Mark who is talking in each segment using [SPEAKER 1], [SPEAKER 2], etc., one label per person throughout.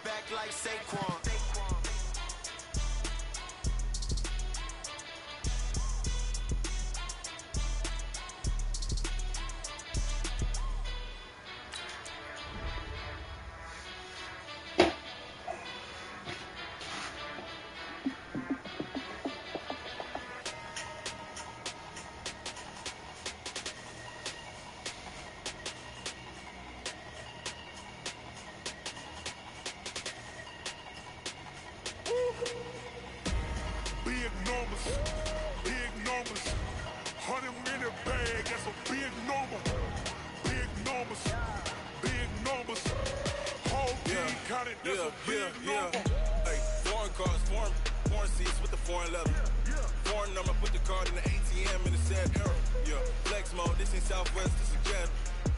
[SPEAKER 1] back like Saquon.
[SPEAKER 2] Big numbers, 100-minute bag, that's a big number. Big numbers, whole team counted, that's a big number.
[SPEAKER 3] Hey, foreign cars, foreign seats with the foreign leather. Foreign number, put the card in the ATM in the sad era. Yeah, flex mode, this ain't Southwest, this is jet.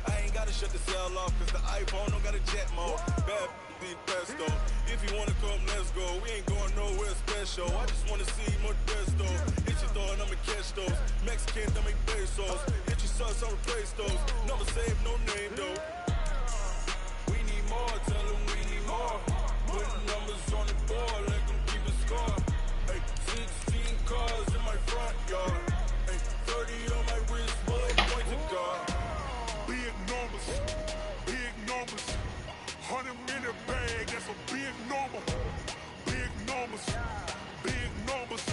[SPEAKER 3] I ain't gotta shut the cell off, cause the iPhone don't got a jet mode. Bad being pesto. If you wanna come, let's go. We ain't going nowhere special. I just wanna see Modesto. Hit your thought, I'ma catch those. Mexican, I make pesos. Hit your sus, I'll replace those. Never save, no name though. We need more, tell them we need more. Putting numbers on the board, let them keep a score. Hey, 16 cars in my front yard. Hey, 30 on my wrist, bullet point to God.
[SPEAKER 2] Big numbers, 100-minute bag, that's a big number. Big numbers,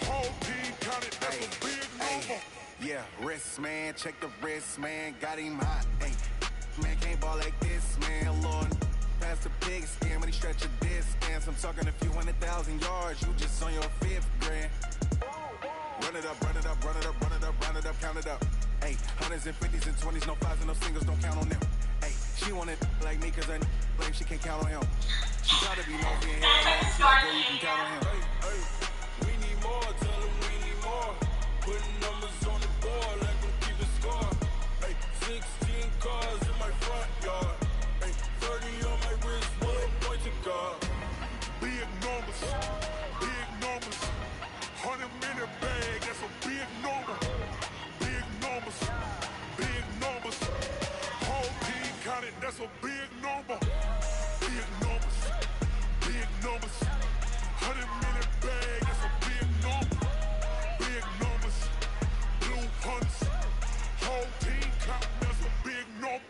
[SPEAKER 2] whole team counted, that's a big number.
[SPEAKER 4] Yeah, wrist, man, check the wrist, man, got him hot, ayy. Man, can't ball like this, man, Lord. Pass the pig skin when he stretch a distance. I'm talking a few 100,000 yards, you just on your 5th grand. Run it up, count it up. Ayy, 100s and 50s and 20s, no 5s and no singles, don't count on them. Ayy, she want it like me, cause I blame she can't count on him. She try to be nosy and hell, man, she like, girl, you can count on him.
[SPEAKER 3] Hey, we need more, tell them we need more. Putting numbers on the board, let them keep a score. Hey, 16 cars in my front yard. Hey, 30 on my wrist, bullet point to God.
[SPEAKER 2] Big numbers, 100-minute bag, that's a big number. Big numbers, whole team counted, that's a big number. Big numbers, 100-minute bag, that's a big number. Big numbers, blue hunts, whole team counting, that's a big number.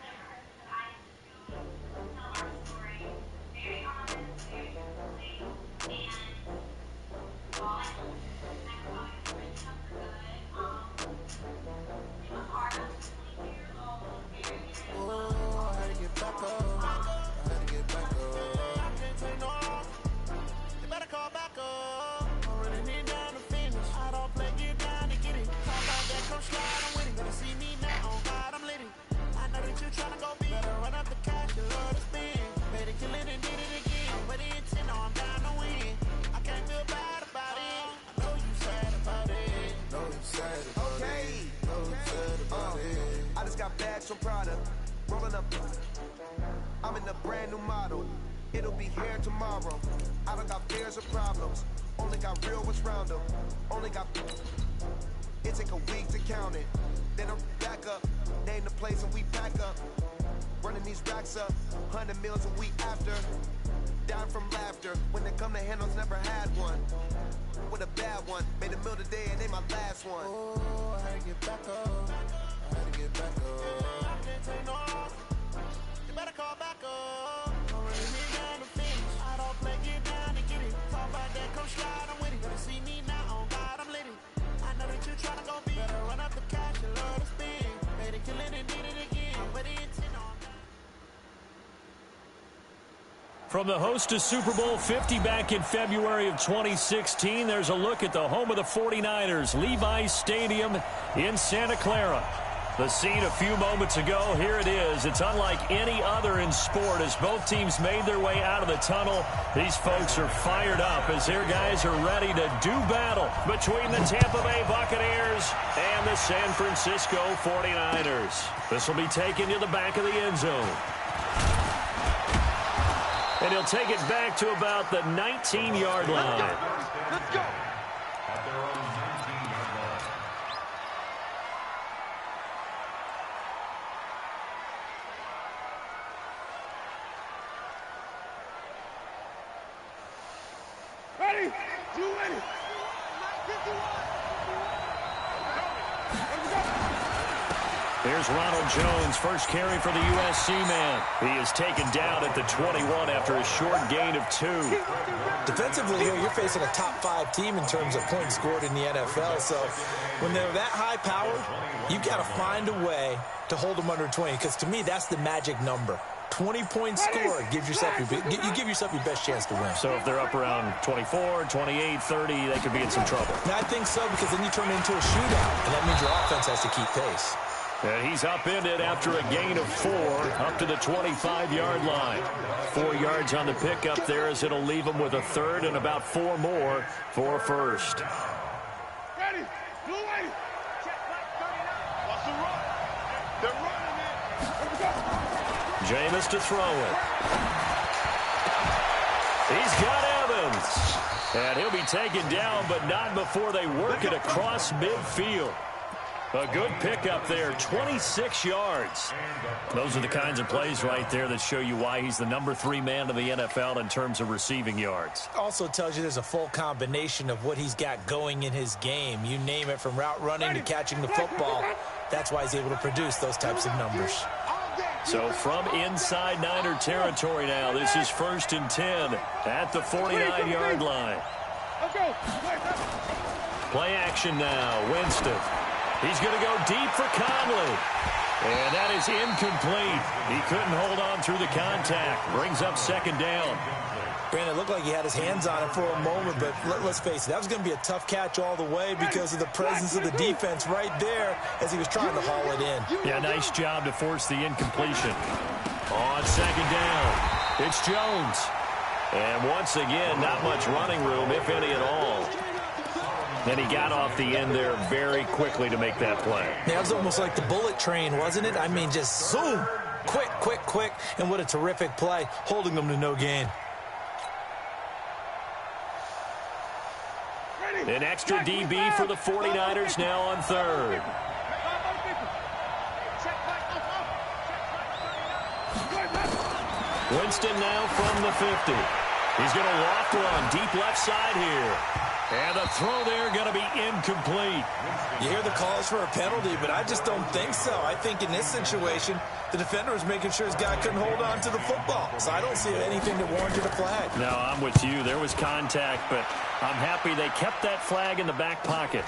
[SPEAKER 1] I just got bags from Prada, rolling up. I'm in a brand new model. It'll be here tomorrow. I don't got fears or problems. Only got real ones round them. Only got. It take a week to count it. Then I'm back up. Name the place and we pack up. Running these racks up. 100 meals a week after. Down from laughter. When they come to handles, never had one. With a bad one. Made a meal today and they my last one.
[SPEAKER 4] Oh, I had to get back up. I can't take no off. You better call back up. Already been down to finish. I don't play, get down and get it. Talk about that, come slide, I'm with it. Better see me now, on God, I'm lit it. I know that you tryna go big. Better run up the cash, you love to spin. Made it, kill it, and did it again. But it intent on that.
[SPEAKER 5] From the host to Super Bowl 50 back in February of 2016, there's a look at the home of the 49ers, Levi's Stadium in Santa Clara. The scene a few moments ago, here it is. It's unlike any other in sport as both teams made their way out of the tunnel. These folks are fired up as their guys are ready to do battle between the Tampa Bay Buccaneers and the San Francisco 49ers. This will be taken to the back of the end zone. And he'll take it back to about the 19-yard line.
[SPEAKER 2] Let's go. Ready? You ready?
[SPEAKER 5] Here's Ronald Jones, first carry for the USC man. He is taken down at the 21 after a short gain of 2.
[SPEAKER 6] Defensively here, you're facing a top 5 team in terms of points scored in the NFL. So when they're that high powered, you've got to find a way to hold them under 20. Because to me, that's the magic number. 20-point score gives yourself you give yourself your best chance to win.
[SPEAKER 5] So if they're up around 24, 28, 30, they could be in some trouble.
[SPEAKER 6] I think so, because then you turn it into a shootout, and that means your offense has to keep pace.
[SPEAKER 5] And he's upended after a gain of 4 up to the 25-yard line. 4 yards on the pickup there as it'll leave him with a third and about 4 more for a first.
[SPEAKER 2] Ready? Blue ready? Watch the run. They're running it.
[SPEAKER 5] Jameis to throw it. He's got Evans. And he'll be taken down, but not before they work it across midfield. A good pickup there, 26 yards. Those are the kinds of plays right there that show you why he's the number 3 man in the NFL in terms of receiving yards.
[SPEAKER 6] Also tells you there's a full combination of what he's got going in his game. You name it, from route running to catching the football. That's why he's able to produce those types of numbers.
[SPEAKER 5] So from inside Niner territory now, this is 1st and 10 at the 49-yard line. Play action now, Winston. He's going to go deep for Conley. And that is incomplete. He couldn't hold on through the contact. Brings up 2nd down.
[SPEAKER 6] Brandon, it looked like he had his hands on it for a moment, but let's face it, that was going to be a tough catch all the way because of the presence of the defense right there as he was trying to haul it in.
[SPEAKER 5] Yeah, nice job to force the incompletion. On 2nd down, it's Jones. And once again, not much running room, if any at all. Then he got off the end there very quickly to make that play.
[SPEAKER 6] Yeah, it was almost like the bullet train, wasn't it? I mean, just zoom, quick, quick, quick, and what a terrific play, holding them to no gain.
[SPEAKER 5] An extra DB for the 49ers now on 3rd. Winston now from the 50. He's going to loft one deep left side here. And the throw there going to be incomplete.
[SPEAKER 6] You hear the calls for a penalty, but I just don't think so. I think in this situation, the defender was making sure his guy couldn't hold on to the football. So I don't see anything that warranted a flag.
[SPEAKER 5] No, I'm with you. There was contact, but I'm happy they kept that flag in the back pocket.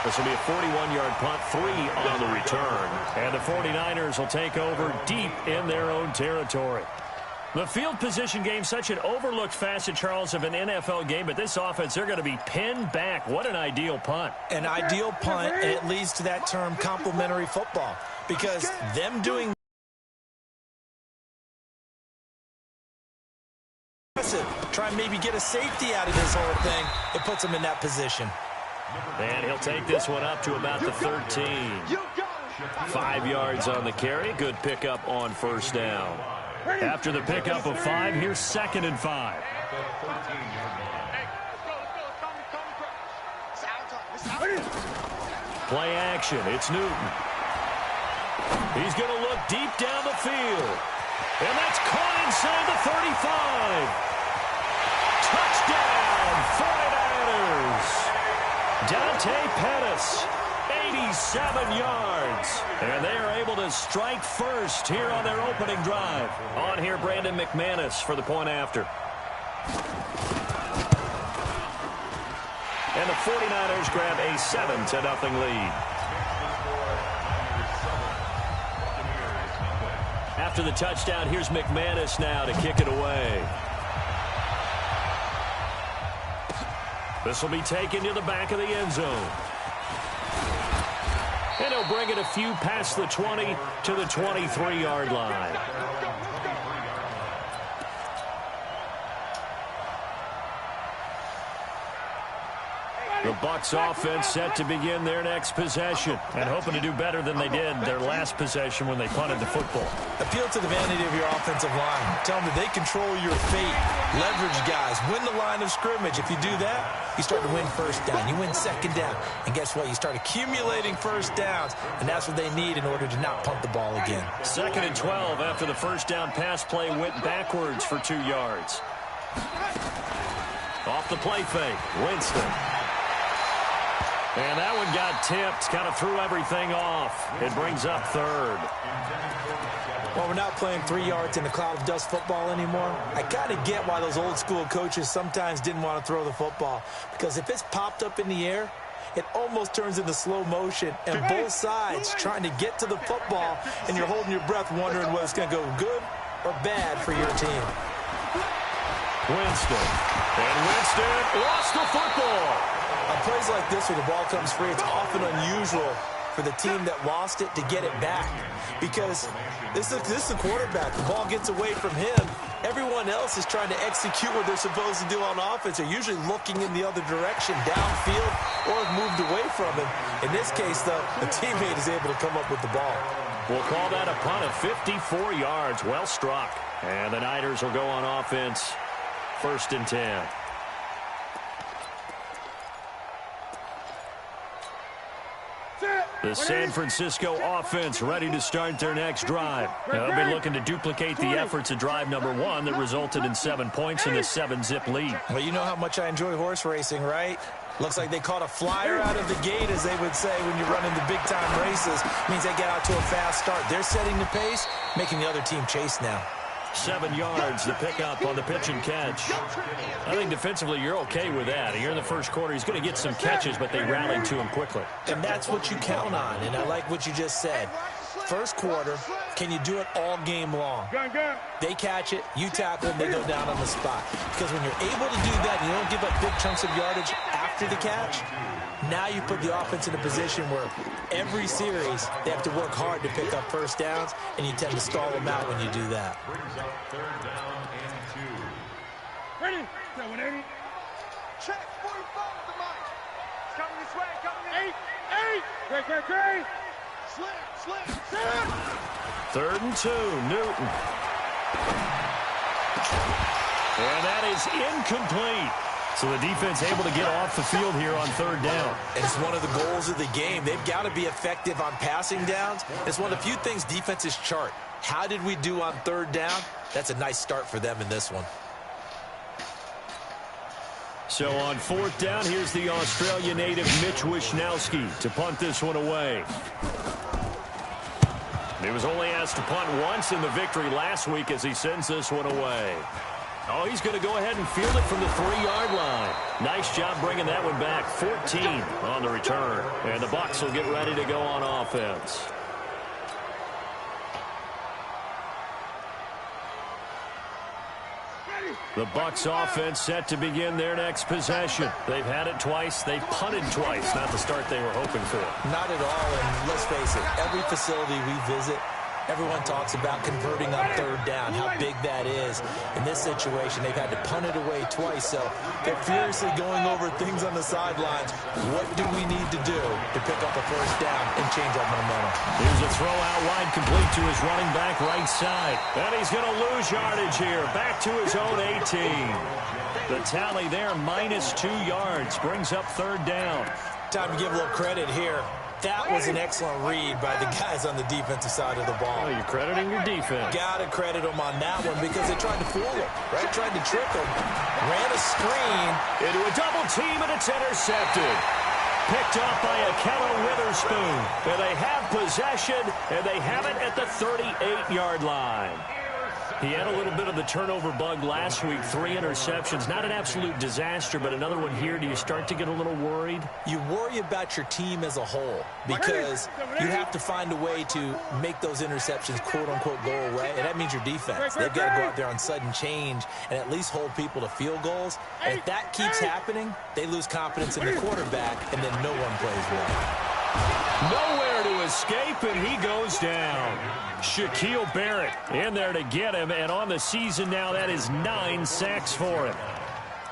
[SPEAKER 5] This will be a 41-yard punt, 3 on the return. And the 49ers will take over deep in their own territory. The field position game, such an overlooked facet, Charles, of an NFL game, but this offense, they're going to be pinned back. What an ideal punt.
[SPEAKER 6] An ideal punt, and it leads to that term complementary football, because them doing try and maybe get a safety out of this whole thing, it puts them in that position.
[SPEAKER 5] And he'll take this one up to about the 13. 5 yards on the carry. Good pickup on 1st down. After the pickup of 5, here's 2nd and 5. Play action. It's Newton. He's going to look deep down the field. And that's caught inside the 35. Touchdown, 49ers. Dante Pettis. 87 yards. And they are able to strike first here on their opening drive. On here, Brandon McManus for the point after. And the 49ers grab a 7-0 lead. After the touchdown, here's McManus now to kick it away. This will be taken to the back of the end zone. And he'll bring it a few past the 20 to the 23-yard line. The Bucs offense set to begin their next possession and hoping to do better than they did their last possession when they punted the football.
[SPEAKER 6] Appeal to the vanity of your offensive line. Tell them that they control your fate. Leverage guys. Win the line of scrimmage. If you do that, you start to win 1st down. You win 2nd down. And guess what? You start accumulating 1st downs. And that's what they need in order to not punt the ball again.
[SPEAKER 5] 2nd and 12 after the 1st down pass play went backwards for 2 yards. Off the play fake, Winston. And that one got tipped, kind of threw everything off. It brings up third.
[SPEAKER 6] Well, we're not playing 3 yards in a cloud of dust football anymore. I kind of get why those old school coaches sometimes didn't want to throw the football. Because if it's popped up in the air, it almost turns into slow motion. And both sides trying to get to the football, and you're holding your breath wondering whether it's going to go good or bad for your team.
[SPEAKER 5] Winston. And Winston lost the football.
[SPEAKER 6] On plays like this where the ball comes free, it's often unusual for the team that lost it to get it back. Because this is a quarterback. The ball gets away from him. Everyone else is trying to execute what they're supposed to do on offense. They're usually looking in the other direction, downfield, or have moved away from him. In this case, though, the teammate is able to come up with the ball.
[SPEAKER 5] We'll call that a punt of 54 yards. Well struck. And the Niners will go on offense. 1st and 10. The San Francisco offense ready to start their next drive. Now, they'll be looking to duplicate the efforts of drive number 1 that resulted in 7 points in a 7-zip lead.
[SPEAKER 6] Well, you know how much I enjoy horse racing, right? Looks like they caught a flyer out of the gate, as they would say when you're running the big-time races. Means they get out to a fast start. They're setting the pace, making the other team chase now.
[SPEAKER 5] 7 yards, the pickup on the pitch and catch. I think defensively you're okay with that. Here in the first quarter, he's going to get some catches, but they rallied to him quickly.
[SPEAKER 6] And that's what you count on, and I like what you just said. First quarter, can you do it all game long? They catch it, you tackle them, they go down on the spot. Because when you're able to do that, you don't give up big chunks of yardage after the catch, now you put the offense in a position where every series they have to work hard to pick up first downs, and you tend to stall them out when you do that.
[SPEAKER 2] Ready? 180.
[SPEAKER 1] Check 45 the mic.
[SPEAKER 2] It's coming this way. Coming in. 8. Great.
[SPEAKER 1] Slip.
[SPEAKER 5] 3rd and 2, Newton. And that is incomplete. So the defense able to get off the field here on 3rd down.
[SPEAKER 6] And it's one of the goals of the game. They've got to be effective on passing downs. It's one of the few things defenses chart. How did we do on 3rd down? That's a nice start for them in this one.
[SPEAKER 5] So on 4th down, here's the Australia native Mitch Wishnowski to punt this one away. He was only asked to punt once in the victory last week as he sends this one away. Oh, he's going to go ahead and field it from the 3-yard line. Nice job bringing that one back. 14 on the return. And the Bucs will get ready to go on offense. The Bucs offense set to begin their next possession. They've had it twice. They've punted twice. Not the start they were hoping for.
[SPEAKER 6] Not at all, and let's face it, every facility we visit, everyone talks about converting on 3rd down, how big that is. In this situation, they've had to punt it away twice, so they're furiously going over things on the sidelines. What do we need to do to pick up a first down and change our momentum?
[SPEAKER 5] Here's a throw out wide, complete to his running back right side. And he's going to lose yardage here, back to his own 18. The tally there, -2 yards, brings up 3rd down.
[SPEAKER 6] Time to give a little credit here. That was an excellent read by the guys on the defensive side of the ball.
[SPEAKER 5] Oh, you're crediting your defense.
[SPEAKER 6] Got to credit them on that one because they tried to fool him, right? Tried to trick him. Ran a screen.
[SPEAKER 5] Into a double team, and it's intercepted. Picked up by Akello Witherspoon. And they have possession, and they have it at the 38-yard line. He had a little bit of the turnover bug last week, 3 interceptions. Not an absolute disaster, but another one here. Do you start to get a little worried?
[SPEAKER 6] You worry about your team as a whole because you have to find a way to make those interceptions, quote-unquote, go away, and that means your defense. They've got to go out there on sudden change and at least hold people to field goals. And if that keeps happening, they lose confidence in the quarterback, and then no one plays well.
[SPEAKER 5] Nowhere to escape, and he goes down. Shaquille Barrett in there to get him, and on the season now, that is 9 sacks for him.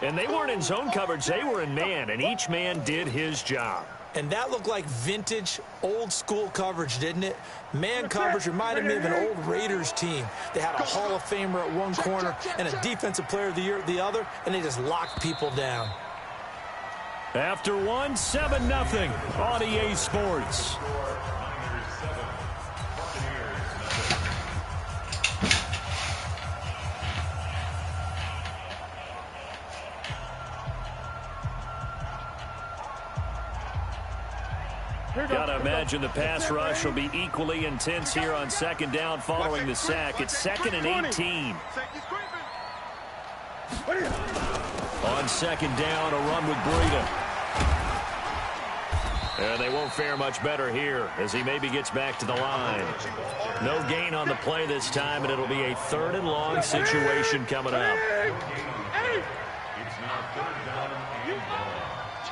[SPEAKER 5] And they weren't in zone coverage, they were in man, and each man did his job.
[SPEAKER 6] And that looked like vintage, old-school coverage, didn't it? Man coverage reminded me of an old Raiders team. They had a Hall of Famer at one corner and a Defensive Player of the Year at the other, and they just locked people down.
[SPEAKER 5] After 1, 7-0 on EA Sports. Gotta imagine the pass rush will be equally intense here on second down following the sack. It's 2nd and 18. On second down, a run with Breida. And they won't fare much better here as he maybe gets back to the line. No gain on the play this time, and it'll be a 3rd and long situation coming up.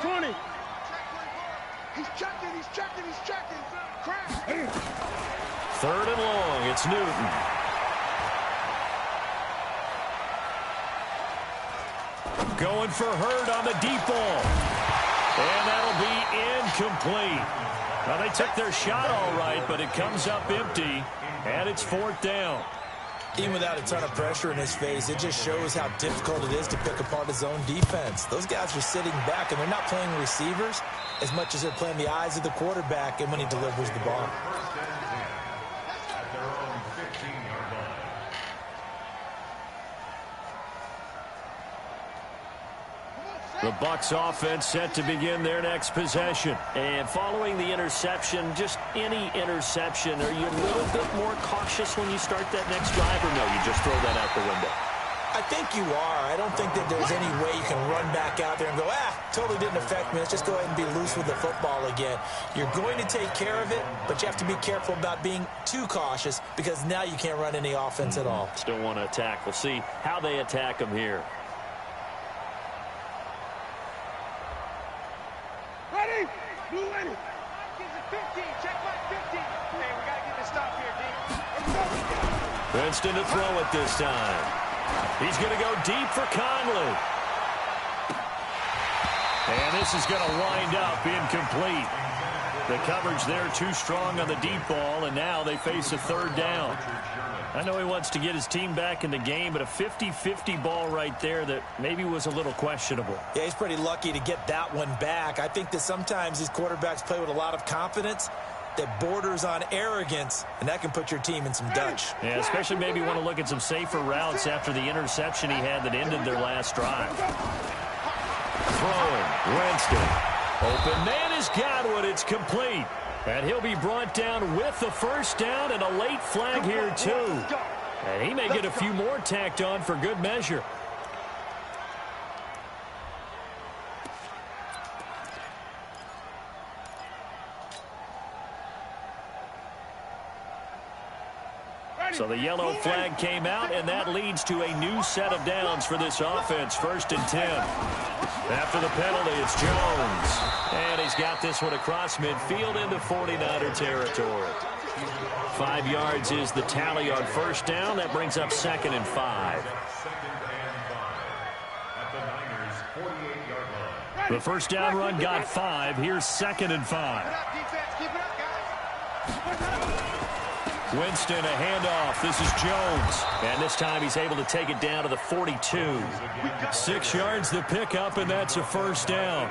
[SPEAKER 2] 20. He's checking. Crash.
[SPEAKER 5] 3rd and long, it's Newton. Going for Hurd on the deep ball. And that'll be incomplete. Well, they took their shot all right, but it comes up empty, and it's 4th down.
[SPEAKER 6] Even without a ton of pressure in his face, it just shows how difficult it is to pick apart his own defense. Those guys are sitting back, and they're not playing receivers as much as they're playing the eyes of the quarterback and when he delivers the ball.
[SPEAKER 5] The Bucs offense set to begin their next possession. And following the interception, just any interception, are you a little bit more cautious when you start that next drive, or no, you just throw that out the window?
[SPEAKER 6] I think you are. I don't think that there's any way you can run back out there and go, totally didn't affect me. Let's just go ahead and be loose with the football again. You're going to take care of it, but you have to be careful about being too cautious because now you can't run any offense at all.
[SPEAKER 5] Still want to attack. We'll see how they attack them here.
[SPEAKER 2] Ready? Blue ready. 15. Check back 15. Hey, we got to get this stop here, D.
[SPEAKER 5] Winston to throw it this time. He's going to go deep for Conley. And this is going to wind up incomplete. The coverage there too strong on the deep ball, and now they face a 3rd down. I know he wants to get his team back in the game, but a 50-50 ball right there that maybe was a little questionable.
[SPEAKER 6] Yeah, he's pretty lucky to get that one back. I think that sometimes these quarterbacks play with a lot of confidence that borders on arrogance, and that can put your team in some Dutch.
[SPEAKER 5] Yeah, especially maybe want to look at some safer routes after the interception he had that ended their last drive. Throwing, Winston. Open man is Godwin. It's complete. And he'll be brought down with the 1st down and a late flag here, too. And he may get a few more tacked on for good measure. So the yellow flag came out, and that leads to a new set of downs for this offense. 1st and 10. After the penalty, it's Jones. And he's got this one across midfield into 49er territory. 5 yards is the tally on 1st down. That brings up 2nd and 5. The 1st down run got 5. Here's 2nd and 5. Winston, a handoff. This is Jones. And this time he's able to take it down to the 42. 6 yards the pickup, and that's a 1st down.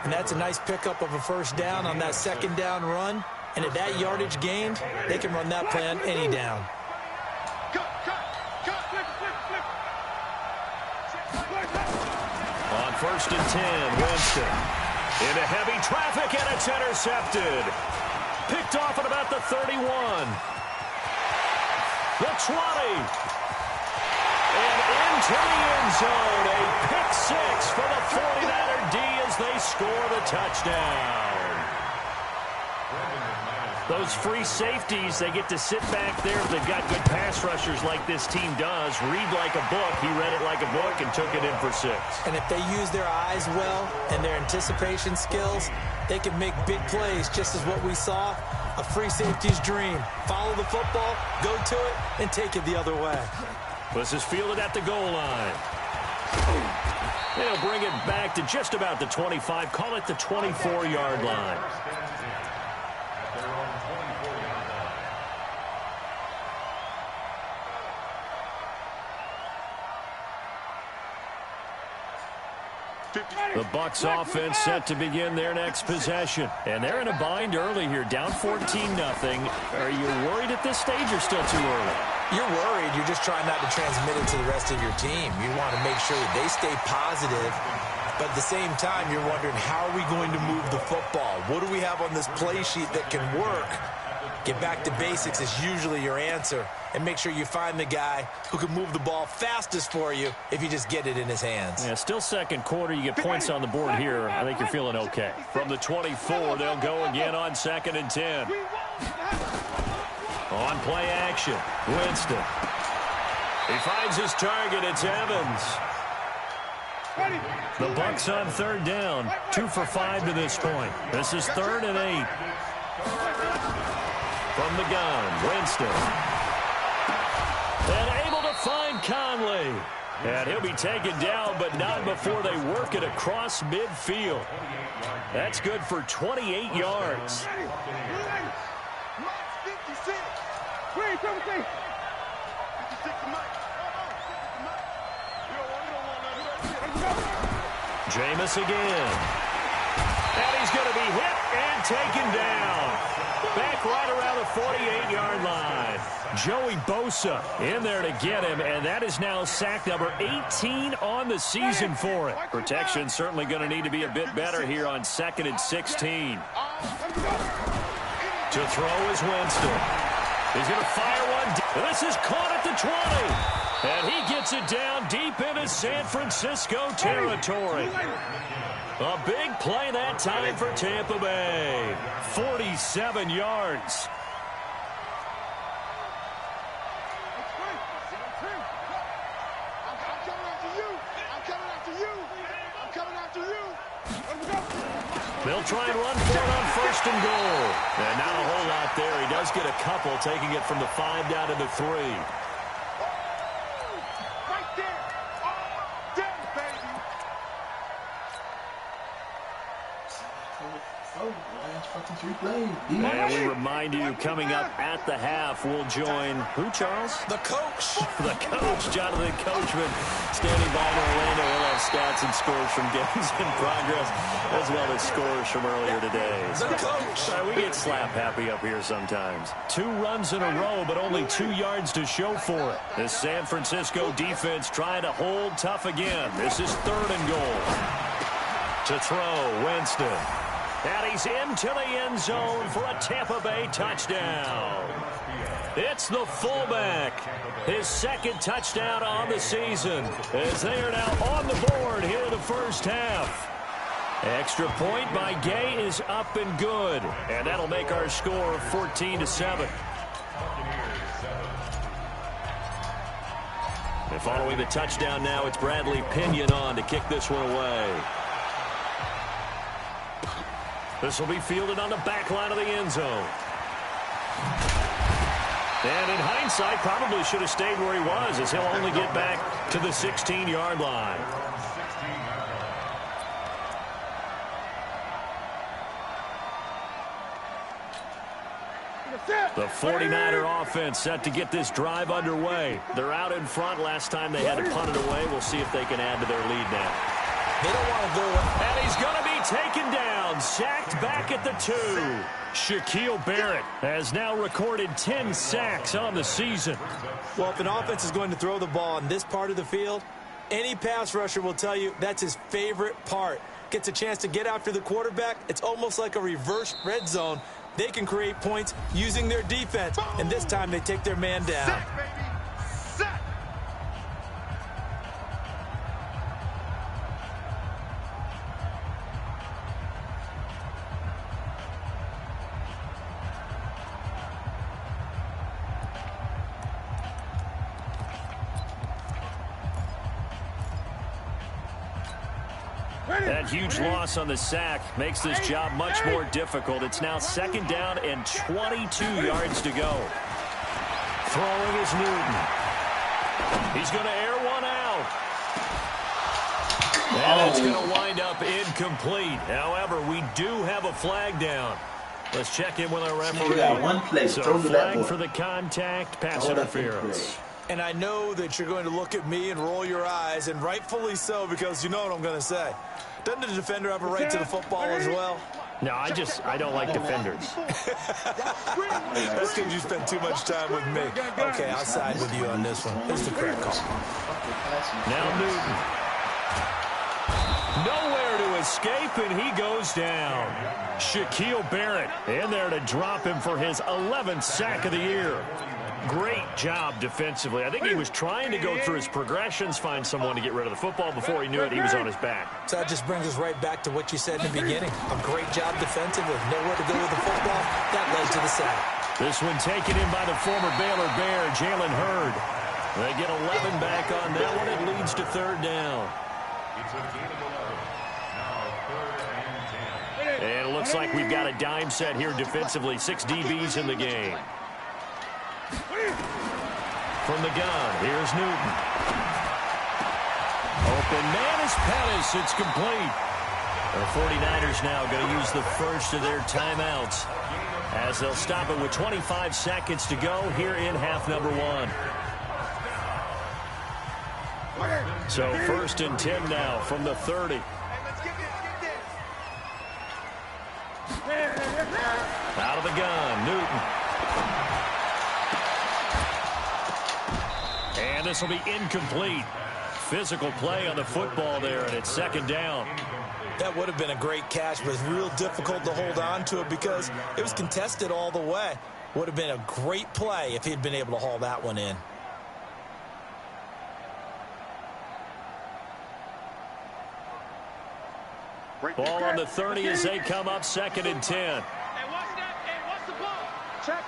[SPEAKER 6] And that's a nice pickup of a 1st down on that 2nd down run. And at that yardage gained, they can run that play on any down.
[SPEAKER 5] On 1st and 10, Winston. Into heavy traffic, and it's intercepted. Picked off at about the 31. The 20. And into the end zone. A pick 6 for the 49er D as they score the touchdown. Those free safeties, they get to sit back there. They've got good pass rushers like this team does. Read like a book. He read it like a book and took it in for 6.
[SPEAKER 6] And if they use their eyes well and their anticipation skills, they can make big plays, just as what we saw. A free safety's dream. Follow the football, go to it, and take it the other way.
[SPEAKER 5] This is fielded at the goal line. They'll bring it back to just about the 25. Call it the 24-yard line. The Bucs offense set to begin their next possession. And they're in a bind early here, down 14-0. Are you worried at this stage or still too early?
[SPEAKER 6] You're worried. You're just trying not to transmit it to the rest of your team. You want to make sure that they stay positive But at the same time, you're wondering, how are we going to move the football? What do we have on this play sheet that can work? Get back to basics is usually your answer. And make sure you find the guy who can move the ball fastest for you if you just get it in his hands.
[SPEAKER 5] Yeah, still second quarter. You get points on the board here. I think you're feeling okay. From the 24, they'll go again on 2nd and 10. On play action, Winston. He finds his target. It's Evans. The Bucs on 3rd down. 2 for 5 to this point. This is 3rd and 8. From the gun, Winston. And able to find Conley. And he'll be taken down, but not before they work it across midfield. That's good for 28 yards. Jameis again. And he's going to be hit and taken down. Back right around the 48-yard line. Joey Bosa in there to get him, and that is now sack number 18 on the season for it. Protection certainly going to need to be a bit better here on 2nd and 16. To throw is Winston. He's going to fire one. This is caught at the 20. And he gets it down deep into San Francisco territory. A big play that time for Tampa Bay. 47 yards. They'll try and run for it on 1st and goal. And not a whole lot there. He does get a couple, taking it from the 5 down to the 3. And we remind you, coming up at the half, we'll join who, Charles?
[SPEAKER 6] The coach.
[SPEAKER 5] The coach, Jonathan Coachman, standing by in Orlando. He'll have stats and scores from games in progress, as well as scores from earlier today. So,
[SPEAKER 6] the coach.
[SPEAKER 5] We get slap happy up here sometimes. 2 runs in a row, but only 2 yards to show for it. The San Francisco defense trying to hold tough again. This is 3rd and goal. To throw, Winston. And he's into the end zone for a Tampa Bay touchdown. It's the fullback. His 2nd touchdown on the season, as they are now on the board here in the first half. Extra point by Gay is up and good. And that'll make our score 14-7. And following the touchdown now, it's Bradley Pinion on to kick this one away. This will be fielded on the back line of the end zone. And in hindsight, probably should have stayed where he was, as he'll only get back to the 16-yard line. The 49er offense set to get this drive underway. They're out in front. Last time they had to punt it away. We'll see if they can add to their lead now.
[SPEAKER 6] They don't want to go.
[SPEAKER 5] And he's going to be taken down, sacked back at the 2. Shaquille Barrett has now recorded 10 sacks on the season.
[SPEAKER 6] Well, if an offense is going to throw the ball on this part of the field, any pass rusher will tell you that's his favorite part. Gets a chance to get after the quarterback. It's almost like a reverse red zone. They can create points using their defense, and this time they take their man down.
[SPEAKER 5] That huge loss on the sack makes this job much more difficult. It's now 2nd down and 22 yards to go. Throwing is Newton. He's going to air one out. And it's going to wind up incomplete. However, we do have a flag down. Let's check in with our referee. So flag for the contact, pass interference.
[SPEAKER 6] And I know that you're going to look at me and roll your eyes, and rightfully so, because you know what I'm going to say. Doesn't the defender have a right to the football as well?
[SPEAKER 5] No, I don't like defenders.
[SPEAKER 6] That's because you spend too much time with me. Okay, I'll side with you on this one. It's the correct call.
[SPEAKER 5] Now Newton. Nowhere to escape, and he goes down. Shaquille Barrett in there to drop him for his 11th sack of the year. Great job defensively. I think he was trying to go through his progressions, find someone to get rid of the football. Before he knew it, he was on his back.
[SPEAKER 6] So that just brings us right back to what you said in the beginning. A great job defensively. Nowhere to go with the football. That led to the sack.
[SPEAKER 5] This one taken in by the former Baylor Bear, Jalen Hurd. They get 11 back on that one. It leads to third down. And it looks like we've got a dime set here defensively. 6 DBs in the game. From the gun, here's Newton. Open man is Pettis. It's complete. The 49ers now going to use the first of their timeouts as they'll stop it with 25 seconds to go here in half number 1. So first and 10 now from the 30. Out of the gun, Newton. And this will be incomplete. Physical play on the football there, and it's second down.
[SPEAKER 6] That would have been a great catch, but it's real difficult to hold on to it because it was contested all the way. Would have been a great play if he'd been able to haul that one in.
[SPEAKER 5] Ball on the 30 as they come up second and 10.
[SPEAKER 7] Hey, what's the ball? Check.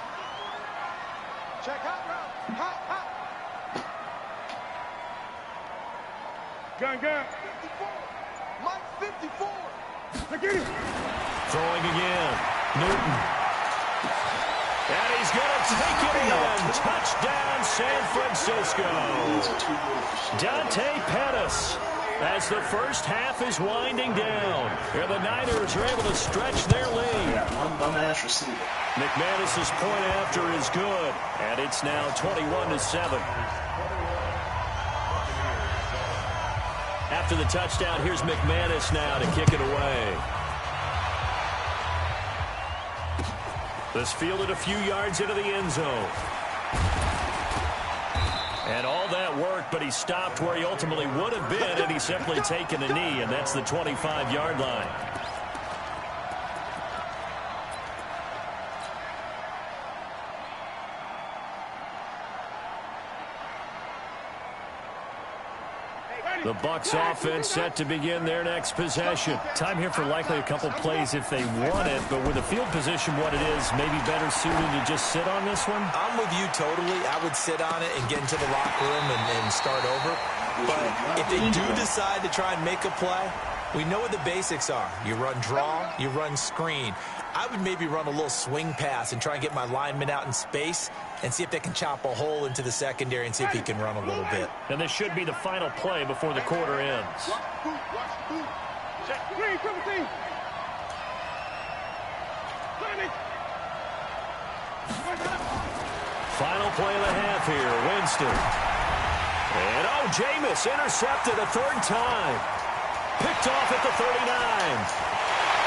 [SPEAKER 7] Check, hot route. Hot. Gun. 54. Mike 54. Again.
[SPEAKER 5] Throwing again. Newton. And he's going to take it in. Touchdown, San Francisco. Dante Pettis. As the first half is winding down, and the Niners are able to stretch their lead. McManus's point after is good, and it's now 21-7. After the touchdown, here's McManus now to kick it away. This fielded a few yards into the end zone. And all that work, but he stopped where he ultimately would have been had he simply taken a knee, and that's the 25-yard line. The Bucs offense set to begin their next possession. Time here for likely a couple plays if they want it, but with the field position what it is, maybe better suited to just sit on this one?
[SPEAKER 6] I'm with you totally. I would sit on it and get into the locker room and start over. But if they do decide to try and make a play, we know what the basics are. You run draw, you run screen. I would maybe run a little swing pass and try and get my lineman out in space and see if they can chop a hole into the secondary and see if he can run a little bit.
[SPEAKER 5] And this should be the final play before the quarter ends. Final play of the half here, Winston. And Jameis intercepted a third time. Picked off at the 39.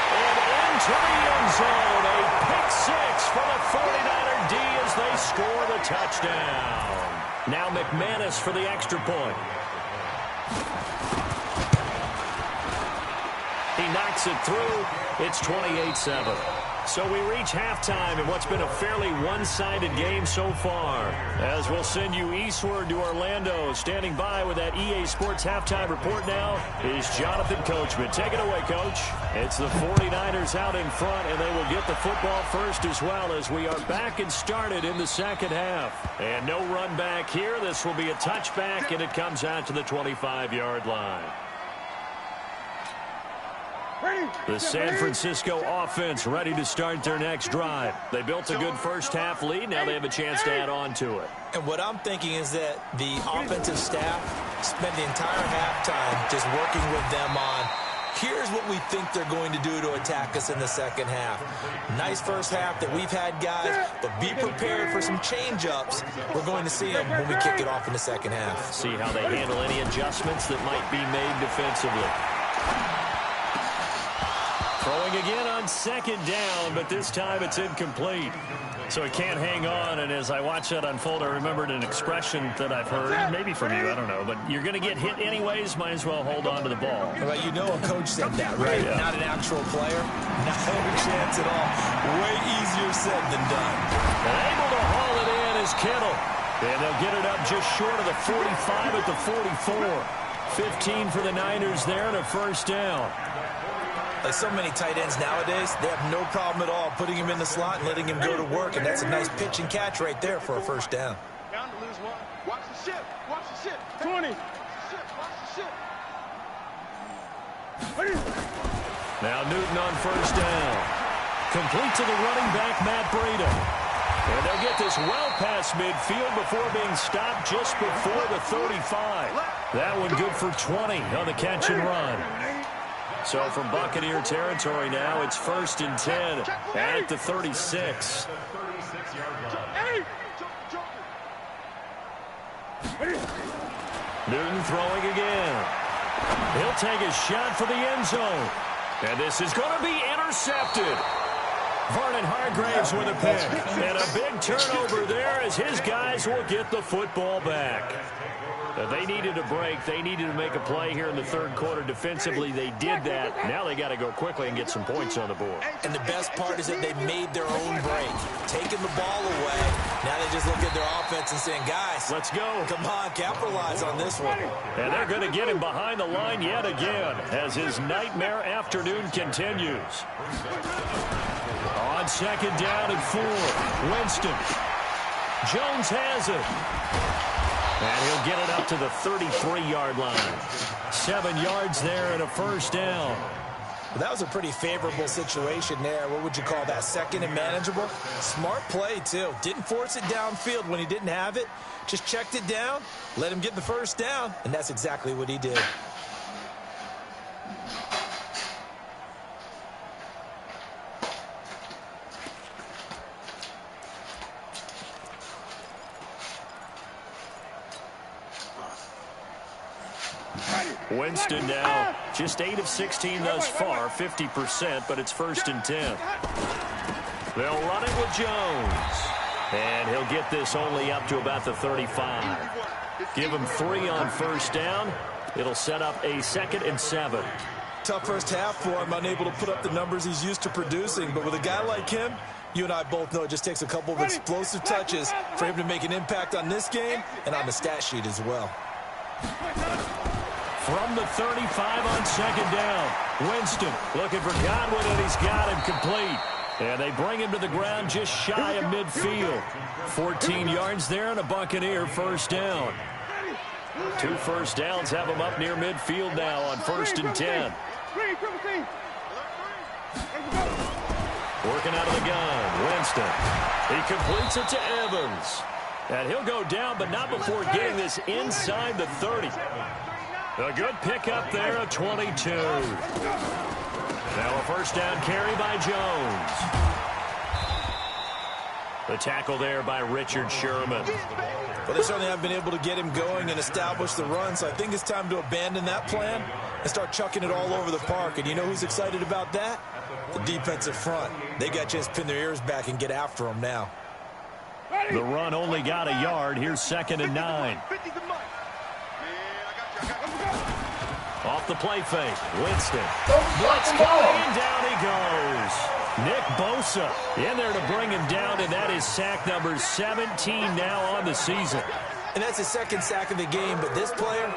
[SPEAKER 5] And into the end zone, a pick six for the 49er D as they score the touchdown. Now McManus for the extra point. He knocks it through. It's 28-7. So we reach halftime in what's been a fairly one-sided game so far. As we'll send you eastward to Orlando. Standing by with that EA Sports halftime report now is Jonathan Coachman. Take it away, Coach. It's the 49ers out in front, and they will get the football first as well as we are back and started in the second half. And no run back here. This will be a touchback, and it comes out to the 25-yard line. The San Francisco offense ready to start their next drive. They built a good first half lead. Now they have a chance to add on to it.
[SPEAKER 6] And what I'm thinking is that the offensive staff spent the entire halftime just working with them on, here's what we think they're going to do to attack us in the second half. Nice first half that we've had, guys, but be prepared for some change-ups. We're going to see them when we kick it off in the second half.
[SPEAKER 5] See how they handle any adjustments that might be made defensively. Throwing again on second down, but this time it's incomplete. So he can't hang on, and as I watch that unfold, I remembered an expression that I've heard, maybe from you, I don't know, but you're going to get hit anyways, might as well hold on to the ball.
[SPEAKER 6] Well, you know a coach said that, right? Yeah. Not an actual player. Not a chance at all. Way easier said than done.
[SPEAKER 5] And able to haul it in is Kittle. And they'll get it up just short of the 45 at the 44. 15 for the Niners there and a first down.
[SPEAKER 6] Like so many tight ends nowadays, they have no problem at all putting him in the slot and letting him go to work, and that's a nice pitch and catch right there for a first down.
[SPEAKER 7] Bound to lose one. Watch the ship. Watch the ship. 20. Watch the ship.
[SPEAKER 5] Now Newton on first down. Complete to the running back, Matt Breida. And they'll get this well past midfield before being stopped just before the 35. That one good for 20 on the catch and run. So from Buccaneer territory now, it's 1st and 10 at the 36. Newton throwing again. He'll take a shot for the end zone. And this is going to be intercepted. Vernon Hargraves with a pick. And a big turnover there as his guys will get the football back. They needed a break. They needed to make a play here in the third quarter. Defensively, they did that. Now they got to go quickly and get some points on the board.
[SPEAKER 6] And the best part is that they made their own break. Taking the ball away. Now they just look at their offense and saying, guys,
[SPEAKER 5] let's go.
[SPEAKER 6] Come on, capitalize on this one.
[SPEAKER 5] And they're going to get him behind the line yet again as his nightmare afternoon continues. On second down and 4. Winston. Jones has it. And he'll get it up to the 33-yard line. 7 yards there and a first down.
[SPEAKER 6] Well, that was a pretty favorable situation there. What would you call that? Second and manageable? Smart play, too. Didn't force it downfield when he didn't have it. Just checked it down, let him get the first down, and that's exactly what he did.
[SPEAKER 5] Winston now just 8 of 16 thus far, 50%, but it's 1st and 10. They'll run it with Jones. And he'll get this only up to about the 35. Give him 3 on first down. It'll set up a 2nd and 7.
[SPEAKER 6] Tough first half for him, unable to put up the numbers he's used to producing. But with a guy like him, you and I both know it just takes a couple of explosive touches for him to make an impact on this game and on the stat sheet as well.
[SPEAKER 5] From the 35 on second down, Winston looking for Godwin, and he's got him complete. And they bring him to the ground just shy of midfield. 14 yards there and a Buccaneer first down. 2 first downs have him up near midfield now on 1st and 10. Working out of the gun, Winston. He completes it to Evans. And he'll go down, but not before getting this inside the 30. A good pickup there at 22. Now a first down carry by Jones. The tackle there by Richard Sherman.
[SPEAKER 6] Well, they certainly haven't been able to get him going and establish the run, so I think it's time to abandon that plan and start chucking it all over the park. And you know who's excited about that? The defensive front. They got a chance to pin their ears back and get after him now.
[SPEAKER 5] The run only got a yard. Here's 2nd and 9. Off the play fake, Winston. Blitz coming, and down he goes. Nick Bosa in there to bring him down, and that is sack number 17 now on the season.
[SPEAKER 6] And that's his 2nd sack of the game, but this player,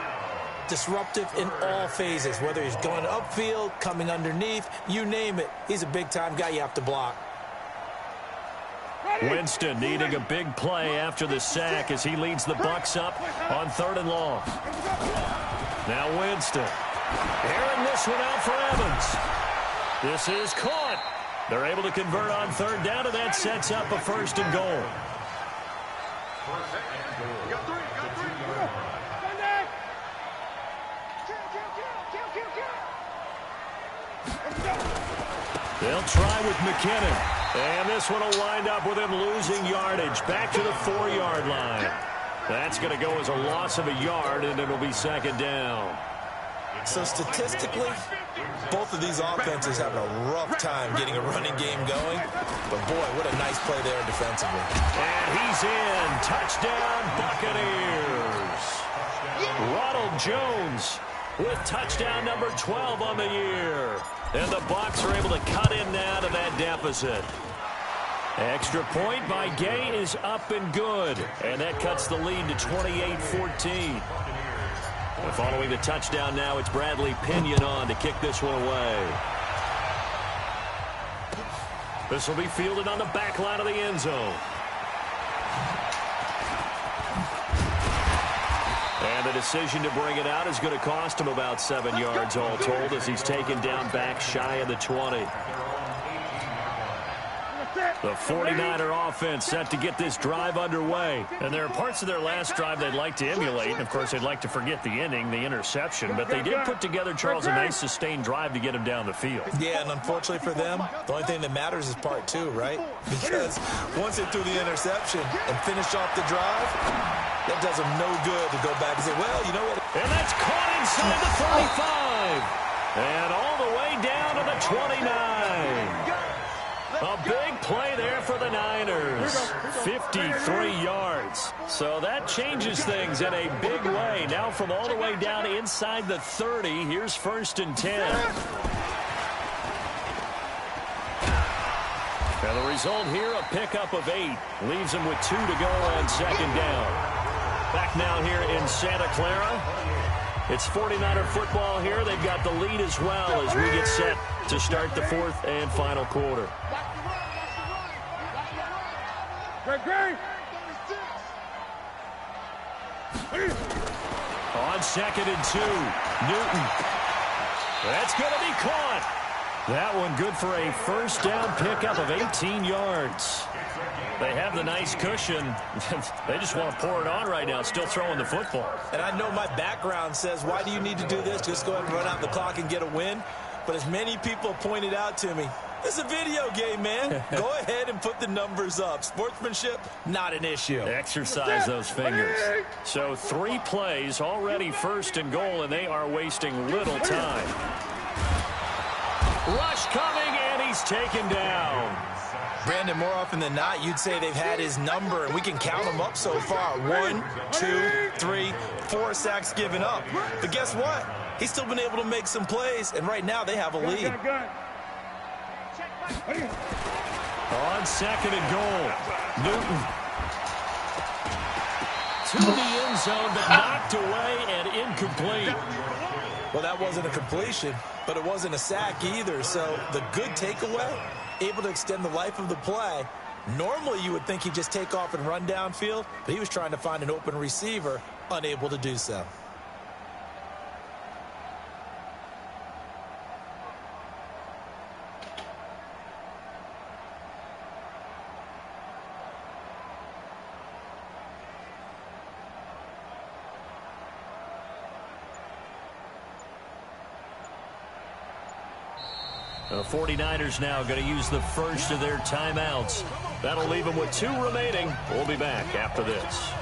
[SPEAKER 6] disruptive in all phases, whether he's going upfield, coming underneath, you name it. He's a big-time guy you have to block.
[SPEAKER 5] Winston needing a big play after the sack as he leads the Bucs up on 3rd and long. Now Winston. Airing this one out for Evans. This is caught. They're able to convert on 3rd down, and that sets up a 1st and goal. They'll try with McKinnon. And this one will wind up with him losing yardage. Back to the 4-yard line. That's going to go as a loss of a yard, and it'll be 2nd down.
[SPEAKER 6] So statistically, both of these offenses have a rough time getting a running game going. But boy, what a nice play there defensively.
[SPEAKER 5] And he's in. Touchdown, Buccaneers. Ronald Jones with touchdown number 12 on the year. And the Bucs are able to cut in now to that deficit. Extra point by Gay is up and good. And that cuts the lead to 28-14. Following the touchdown now, it's Bradley Pinion on to kick this one away. This will be fielded on the back line of the end zone. And the decision to bring it out is going to cost him about 7 yards all told as he's taken down back shy of the 20. The 49er offense set to get this drive underway. And there are parts of their last drive they'd like to emulate. And, of course, they'd like to forget the ending, the interception. But they did put together, Charles, a nice sustained drive to get him down the field.
[SPEAKER 6] Yeah, and unfortunately for them, the only thing that matters is part two, right? Because once they threw the interception and finished off the drive, that does them no good to go back and say, well, you know what?
[SPEAKER 5] And that's caught inside the 35. And all the way down to the 29. A big play there for the Niners. 53 yards. So that changes things in a big way. Now from all the way down inside the 30, here's 1st and 10. And the result here, a pickup of 8. Leaves them with 2 to go on 2nd down. Back now here in Santa Clara. It's 49er football here. They've got the lead as well as we get set to start the 4th and final quarter. On 2nd and 2, Newton. That's going to be caught. That one good for a 1st down pickup of 18 yards. They have the nice cushion. They just want to pour it on right now, still throwing the football.
[SPEAKER 6] And I know my background says, why do you need to do this? Just go ahead and run out the clock and get a win. But as many people pointed out to me, this is a video game, man. Go ahead and put the numbers up. Sportsmanship, not an issue.
[SPEAKER 5] Exercise those fingers. So 3 plays, already 1st and goal, and they are wasting little time. Rush coming, and he's taken down.
[SPEAKER 6] Brandon, more often than not, you'd say they've had his number, and we can count them up so far. 1, 2, 3, 4 sacks given up. But guess what? He's still been able to make some plays, and right now they have a lead.
[SPEAKER 5] On 2nd and goal, Newton. To the end zone, but knocked away and incomplete.
[SPEAKER 6] Well, that wasn't a completion, but it wasn't a sack either. So the good takeaway, able to extend the life of the play. Normally you would think he'd just take off and run downfield, but he was trying to find an open receiver, unable to do so.
[SPEAKER 5] The 49ers now going to use the first of their timeouts. That'll leave them with 2 remaining. We'll be back after this.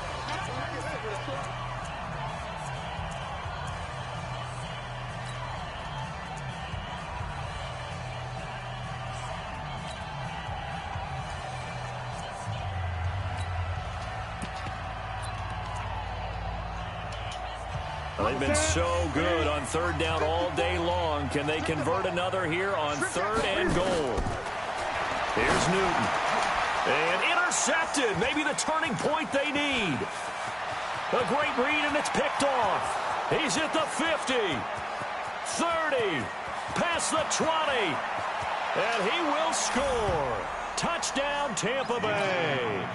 [SPEAKER 5] They've been so good on 3rd down all day long. Can they convert another here on 3rd and goal? Here's Newton. And intercepted. Maybe the turning point they need. A great read, and it's picked off. He's at the 50. 30. Past the 20. And he will score. Touchdown, Tampa Bay.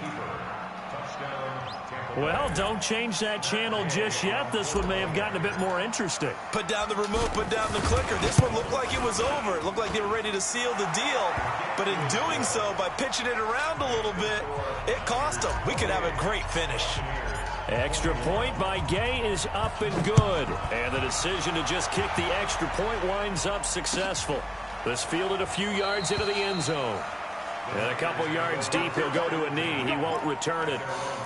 [SPEAKER 5] Well, don't change that channel just yet. This one may have gotten a bit more interesting.
[SPEAKER 6] Put down the remote, put down the clicker. This one looked like it was over. It looked like they were ready to seal the deal. But in doing so, by pitching it around a little bit, it cost them. We could have a great finish.
[SPEAKER 5] Extra point by Gay is up and good. And the decision to just kick the extra point winds up successful. This fielded a few yards into the end zone. And a couple yards deep, he'll go to a knee. He won't return it.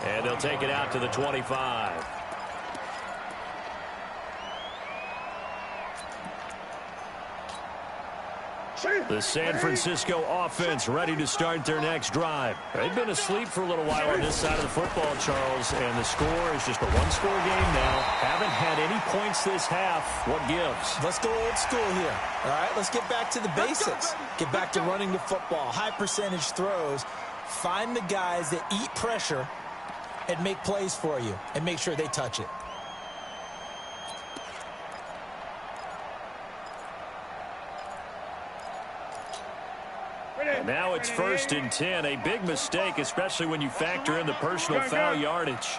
[SPEAKER 5] And they'll take it out to the 25. The San Francisco offense ready to start their next drive. They've been asleep for a little while on this side of the football, Charles, and the score is just a one-score game now. Haven't had any points this half. What gives?
[SPEAKER 6] Let's go old school here. All right, let's get back to the basics. Get back to running the football, high percentage throws. Find the guys that eat pressure and make plays for you and make sure they touch it.
[SPEAKER 5] Now it's 1st and 10. A big mistake, especially when you factor in the personal foul yardage.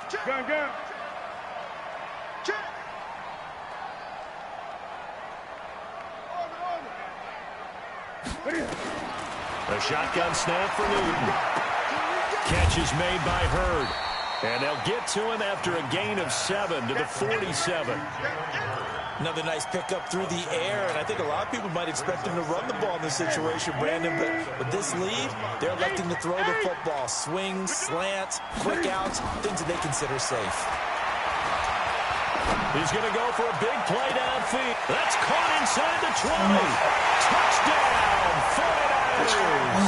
[SPEAKER 5] A shotgun snap for Newton. Catch is made by Hurd. And they'll get to him after a gain of 7 to the 47.
[SPEAKER 6] Another nice pickup through the air, and I think a lot of people might expect him to run the ball in this situation, Brandon, but with this lead, they're electing to throw the football. Swings, slants, quick outs, things that they consider safe.
[SPEAKER 5] He's going to go for a big play downfield. That's caught inside the 20. Touchdown, 49ers.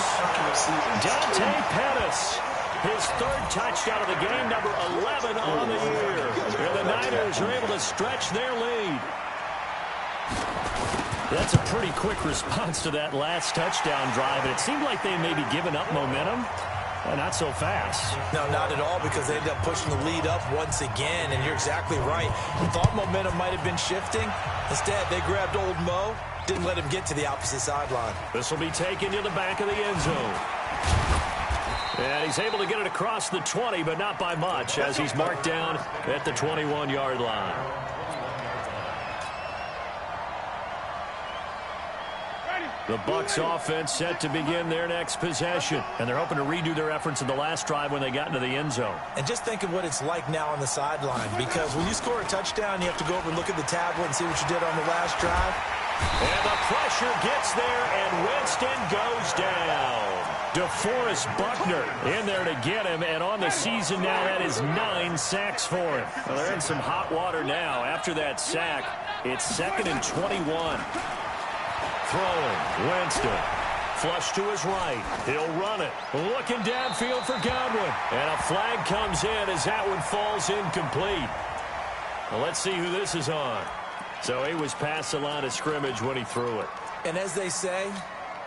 [SPEAKER 5] Dante Pettis. His 3rd touchdown of the game, number 11 on the year. And the Niners are able to stretch their lead. That's a pretty quick response to that last touchdown drive, and it seemed like they may be giving up momentum. Not so fast.
[SPEAKER 6] No, not at all, because they ended up pushing the lead up once again, and you're exactly right. Thought momentum might have been shifting. Instead, they grabbed old Mo, didn't let him get to the opposite sideline.
[SPEAKER 5] This will be taken to the back of the end zone. And he's able to get it across the 20, but not by much, as he's marked down at the 21-yard line. The Bucs offense set to begin their next possession, and they're hoping to redo their efforts in the last drive when they got into the end zone.
[SPEAKER 6] And just think of what it's like now on the sideline, because when you score a touchdown, you have to go over and look at the tablet and see what you did on the last drive.
[SPEAKER 5] And the pressure gets there, and Winston goes down. DeForest Buckner in there to get him, and on the season now, that is 9 sacks for him. Well, they're in some hot water now. After that sack, it's 2nd and 21. Throwing, Winston. Flush to his right. He'll run it. Looking downfield for Godwin. And a flag comes in as that one falls incomplete. Well, let's see who this is on. So he was past the line of scrimmage when he threw it.
[SPEAKER 6] And as they say,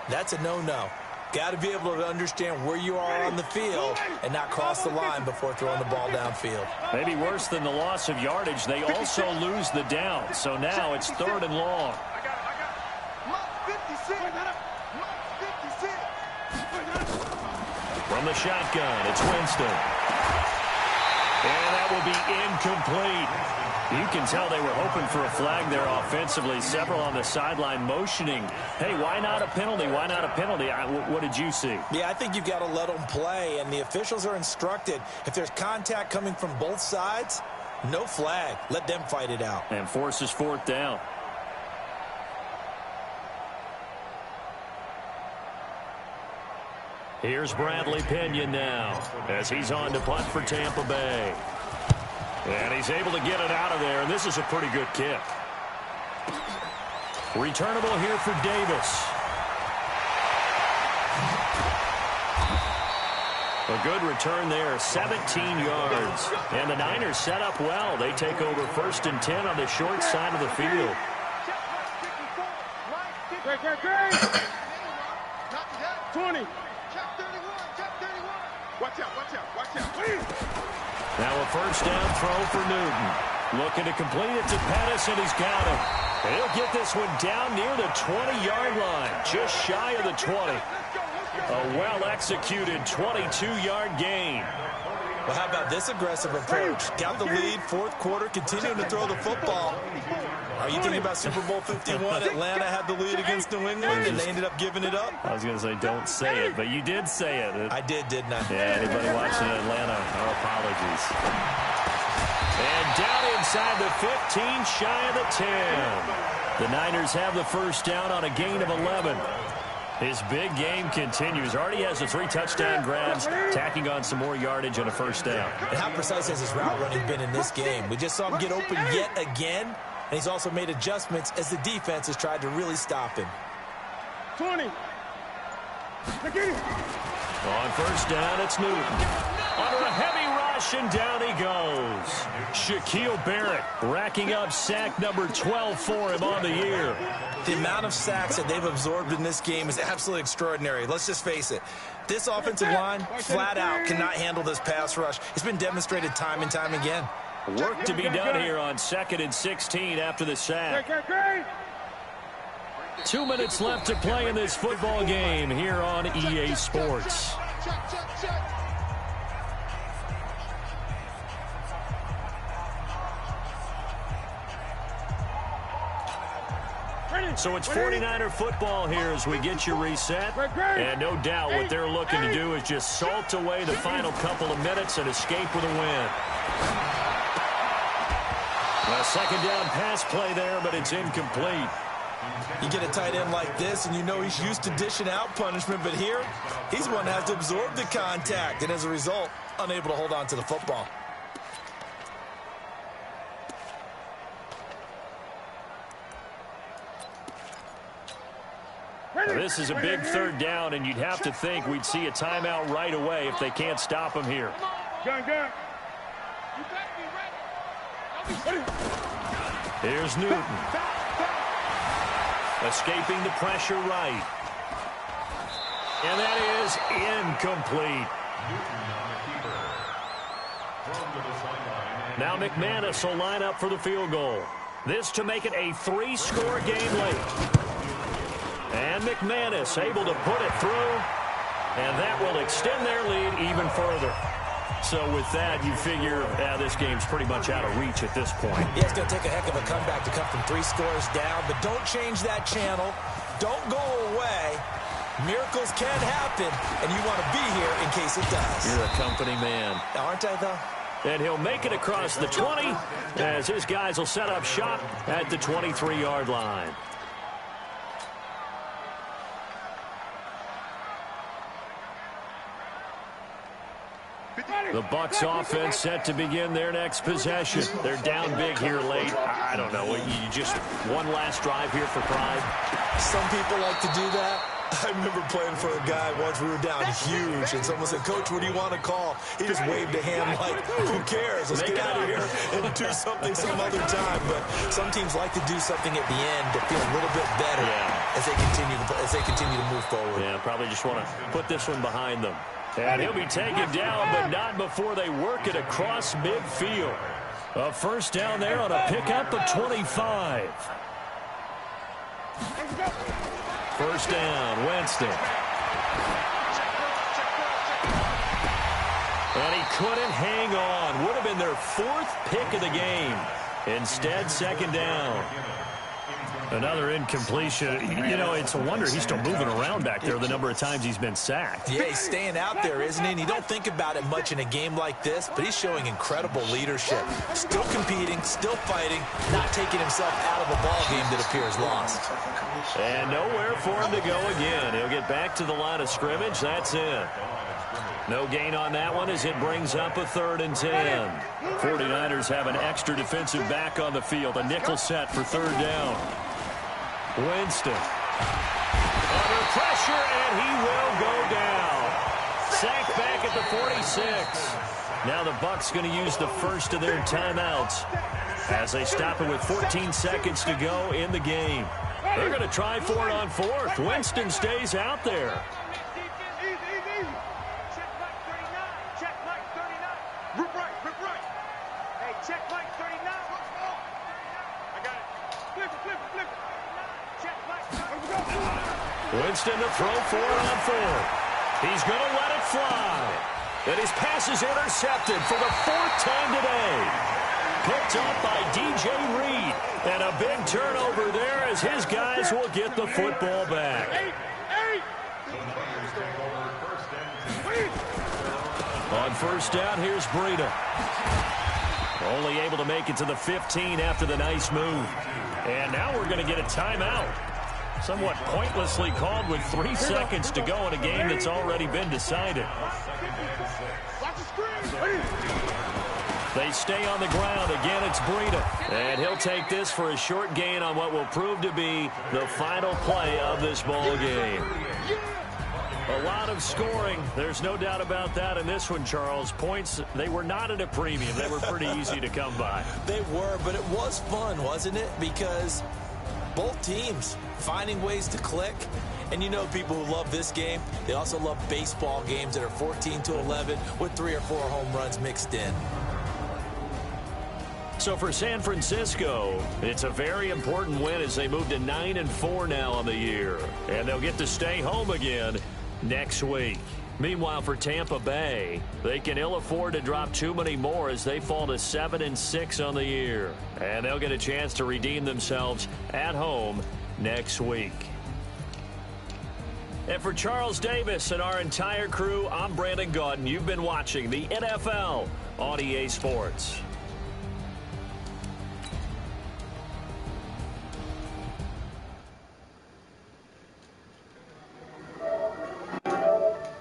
[SPEAKER 6] that's a no-no. Got to be able to understand where you are on the field and not cross the line before throwing the ball downfield.
[SPEAKER 5] Maybe worse than the loss of yardage, they also lose the down. So now it's 3rd and long. From the shotgun, it's Winston. And that will be incomplete. You can tell they were hoping for a flag there offensively. Several on the sideline motioning. Hey, why not a penalty? Why not a penalty? What did you see?
[SPEAKER 6] Yeah, I think you've got to let them play, and the officials are instructed. If there's contact coming from both sides, no flag. Let them fight it out.
[SPEAKER 5] And forces 4th down. Here's Bradley Pinion now as he's on to punt for Tampa Bay. And he's able to get it out of there, and this is a pretty good kick. Returnable here for Davis. A good return there, 17 yards. And the Niners set up well. They take over 1st and 10 on the short side of the field.
[SPEAKER 7] Great. 20. Watch out.
[SPEAKER 5] Now a 1st down throw for Newton. Looking to complete it to Pettis, and he's got him. And he'll get this one down near the 20-yard line, just shy of the 20. A well-executed 22-yard gain.
[SPEAKER 6] Well, how about this aggressive approach? Got the lead, 4th quarter, continuing to throw the football. Are you thinking about Super Bowl 51? Atlanta had the lead against New England, and they ended up giving it up?
[SPEAKER 5] I was going to say, don't say it, but you did say it.
[SPEAKER 6] I did, didn't I?
[SPEAKER 5] Yeah, anybody watching Atlanta, our apologies. And down inside the 15, shy of the 10. The Niners have the 1st down on a gain of 11. His big game continues. Already has the 3 touchdown grabs, tacking on some more yardage and a 1st down.
[SPEAKER 6] And how precise has his route running been in this game? We just saw him get open yet again, and he's also made adjustments as the defense has tried to really stop him.
[SPEAKER 7] 20.
[SPEAKER 5] On first down, it's Newton. Under a heavy rush, and down he goes. Shaquille Barrett racking up sack number 12 for him on the year.
[SPEAKER 6] The amount of sacks that they've absorbed in this game is absolutely extraordinary. Let's just face it. This offensive line, flat out, cannot handle this pass rush. It's been demonstrated time and time again.
[SPEAKER 5] Work to be done here on 2nd and 16 after the sack. 2 minutes left to play in this football game here on EA Sports. So it's 49er football here as we get you reset. And no doubt what they're looking to do is just salt away the final couple of minutes and escape with a win. A second down pass play there, but it's incomplete.
[SPEAKER 6] You get a tight end like this, and you know he's used to dishing out punishment, but here, he's one that has to absorb the contact, and as a result, unable to hold on to the football.
[SPEAKER 5] Now, this is a big third down, and you'd have to think we'd see a timeout right away if they can't stop him here.
[SPEAKER 7] Gun.
[SPEAKER 5] Here's Newton. Escaping the pressure right. And that is incomplete. Now McManus will line up for the field goal. This to make it a 3-score game late. And McManus able to put it through. And that will extend their lead even further. So with that, you figure this game's pretty much out of reach at this point.
[SPEAKER 6] Yeah, it's going to take a heck of a comeback to come from 3 scores down, but don't change that channel. Don't go away. Miracles can happen, and you want to be here in case it does.
[SPEAKER 5] You're a company man.
[SPEAKER 6] Aren't I, though?
[SPEAKER 5] And he'll make it across the 20 as his guys will set up shop at the 23-yard line. The Bucs offense set to begin their next possession. They're down big here late. I don't know. You just one last drive here for pride.
[SPEAKER 6] Some people like to do that. I remember playing for a guy once. We were down huge, and someone said, "Coach, what do you want to call?" He just waved a hand like, "Who cares? Let's get out of here and do something some other time." But some teams like to do something at the end to feel a little bit better as they continue to move forward.
[SPEAKER 5] Yeah, probably just want to put this one behind them. And he'll be taken down, but not before they work it across midfield. A first down there on a pickup of 25. First down, Winston. And he couldn't hang on. Would have been their 4th pick of the game. Instead, second down. Another incompletion. You know, it's a wonder he's still moving around back there the number of times he's been sacked.
[SPEAKER 6] Yeah, he's staying out there, isn't he? And you don't think about it much in a game like this, but he's showing incredible leadership. Still competing, still fighting, not taking himself out of a ball game that appears lost.
[SPEAKER 5] And nowhere for him to go again. He'll get back to the line of scrimmage. That's it. No gain on that one as it brings up a 3rd and 10. 49ers have an extra defensive back on the field. A nickel set for 3rd down. Winston under pressure, and he will go down. Sacked back at the 46. Now the Bucs going to use the first of their timeouts as they stop it with 14 seconds to go in the game. They're going to try for it on 4th. Winston stays out there.
[SPEAKER 7] Check Mike 39. Rip right. Hey, check Mike 39. I got it. Flip it.
[SPEAKER 5] Winston to throw for it on 4th. He's going to let it fly. And his pass is intercepted for the 4th time today. Picked up by DJ Reed. And a big turnover there as his guys will get the football back. On first down, here's Breida. Only able to make it to the 15 after the nice move. And now we're going to get a timeout. Somewhat pointlessly called with 3 seconds to go in a game that's already been decided. They stay on the ground. Again, it's Breida. And he'll take this for a short gain on what will prove to be the final play of this ball game. A lot of scoring. There's no doubt about that in this one, Charles. Points, they were not at a premium. They were pretty easy to come by.
[SPEAKER 6] They were, but it was fun, wasn't it? Because both teams finding ways to click. And you know people who love this game, they also love baseball games that are 14-11 with 3 or 4 home runs mixed in.
[SPEAKER 5] So for San Francisco, it's a very important win as they move to 9-4 now on the year. And they'll get to stay home again next week. Meanwhile, for Tampa Bay, they can ill afford to drop too many more as they fall to 7-6 on the year. And they'll get a chance to redeem themselves at home next week. And for Charles Davis and our entire crew, I'm Brandon Gaudin. You've been watching the NFL on EA Sports.